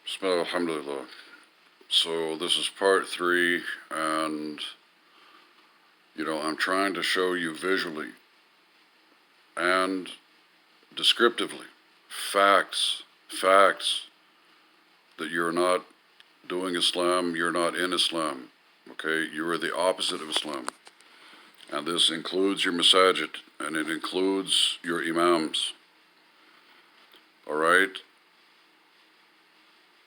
Bismillah, alhamdulillah. So this is part 3, and I'm trying to show you visually and descriptively facts that you're not doing Islam, you're not in Islam, okay? You are the opposite of Islam. And this includes your masaajid, and it includes your imams, all right?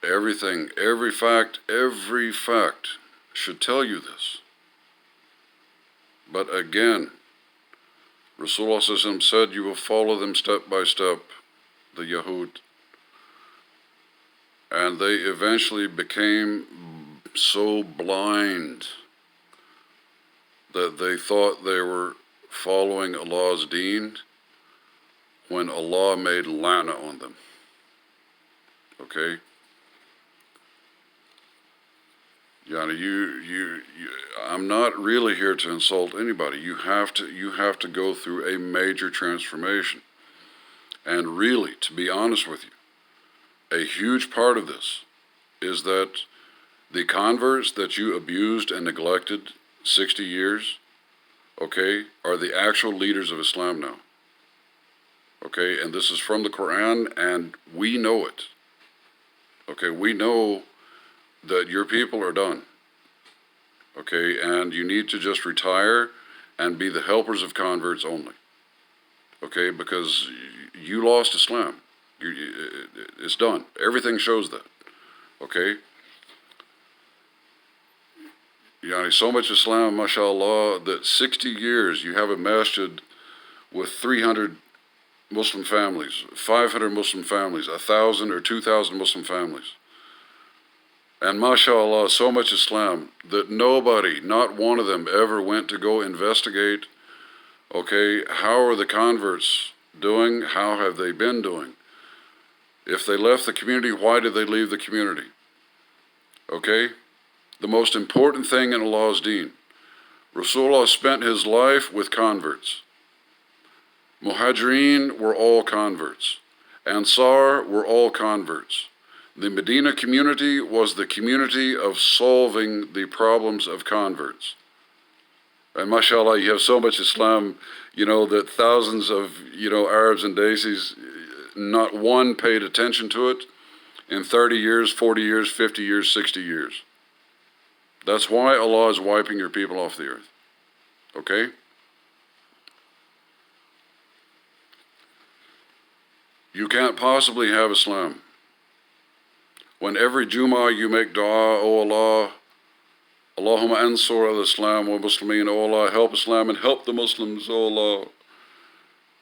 Everything, every fact should tell you this. But again, Rasulullah said you will follow them step by step, the Yahud. And they eventually became so blind that they thought they were following Allah's Deen when Allah made la'na on them. Okay? I'm not really here to insult anybody. You have to go through a major transformation. And really, to be honest with you, a huge part of this is that the converts that you abused and neglected 60 years, okay, are the actual leaders of Islam now. Okay, and this is from the Quran, and we know it. Okay, we know that your people are done. Okay, and you need to just retire and be the helpers of converts only. Okay, because you lost Islam. It's done. Everything shows that. Okay? So much Islam, mashallah, that 60 years you have a masjid with 300 Muslim families, 500 Muslim families, 1,000 or 2,000 Muslim families. And mashallah, so much Islam that nobody, not one of them, ever went to go investigate, okay, how are the converts doing? How have they been doing? If they left the community, why did they leave the community? Okay? The most important thing in Allah's Deen. Rasulullah spent his life with converts. Muhajireen were all converts. Ansar were all converts. The Medina community was the community of solving the problems of converts. And mashallah, you have so much Islam, that thousands of, Arabs and Desis, not one paid attention to it in 30 years, 40 years, 50 years, 60 years. That's why Allah is wiping your people off the earth. Okay? You can't possibly have Islam when every Jummah you make dua, oh Allah, Allahumma ansur al-Islam wa Muslimin, oh Allah, help Islam and help the Muslims, oh Allah.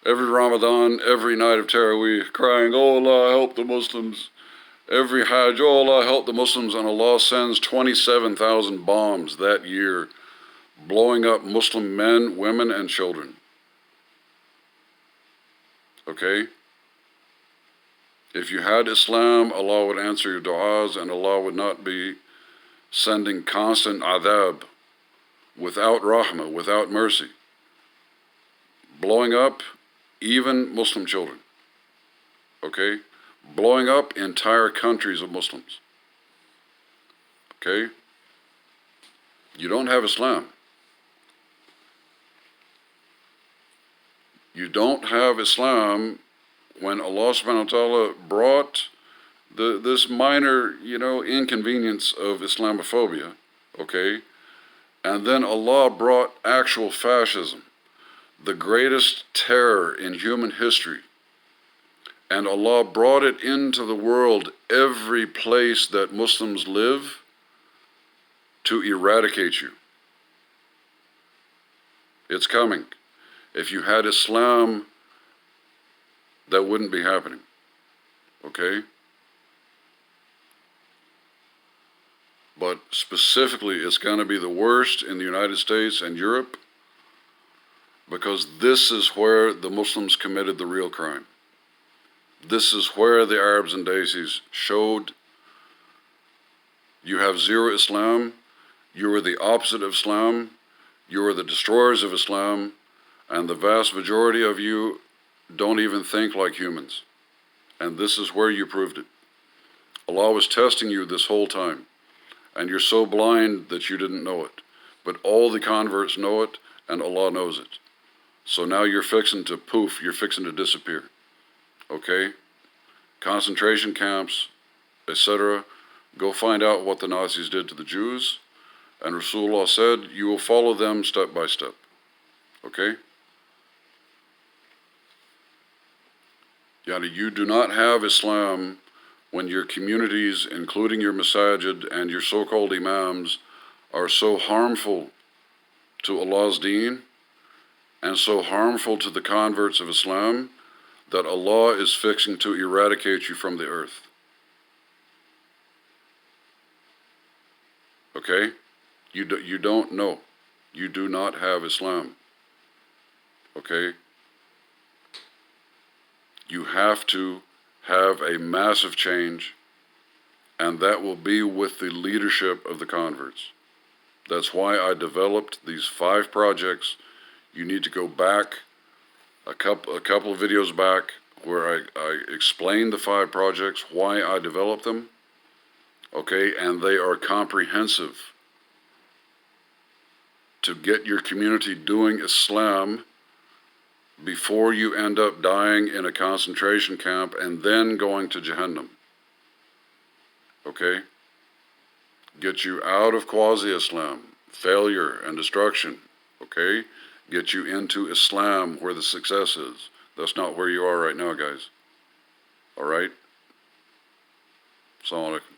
Every Ramadan, every night of Taraweeh, crying, oh Allah, help the Muslims. Every Hajj, oh Allah, help the Muslims, and Allah sends 27,000 bombs that year, blowing up Muslim men, women, and children. Okay? If you had Islam, Allah would answer your du'as, and Allah would not be sending constant adhab, without rahmah, without mercy, blowing up even Muslim children. Okay? Blowing up entire countries of Muslims. Okay? You don't have Islam. You don't have Islam when Allah subhanahu wa ta'ala brought this minor, inconvenience of Islamophobia, okay? And then Allah brought actual fascism, the greatest terror in human history. And Allah brought it into the world, every place that Muslims live, to eradicate you. It's coming. If you had Islam, that wouldn't be happening. Okay? But specifically, it's going to be the worst in the United States and Europe, because this is where the Muslims committed the real crime. This is where the Arabs and Desis showed you have zero Islam, you are the opposite of Islam, you are the destroyers of Islam, and the vast majority of you don't even think like humans. And this is where you proved it. Allah was testing you this whole time, and you're so blind that you didn't know it. But all the converts know it, and Allah knows it. So now you're fixing to poof, you're fixing to disappear. Okay? Concentration camps, etc. Go find out what the Nazis did to the Jews, and Rasulullah said, you will follow them step by step. Okay? Yani, you do not have Islam when your communities, including your masajid and your so-called imams, are so harmful to Allah's Deen and so harmful to the converts of Islam that Allah is fixing to eradicate you from the earth. Okay? You don't know. You do not have Islam. Okay? You have to have a massive change, and that will be with the leadership of the converts. That's why I developed these 5 projects. You need to go back a couple of videos back where I explained the 5 projects, why I developed them. Okay, and they are comprehensive to get your community doing Islam before you end up dying in a concentration camp and then going to Jahannam. Okay? Get you out of Quasi-Islam, failure and destruction. Okay? Get you into Islam where the success is. That's not where you are right now, guys. All right? Assalamu alaikum.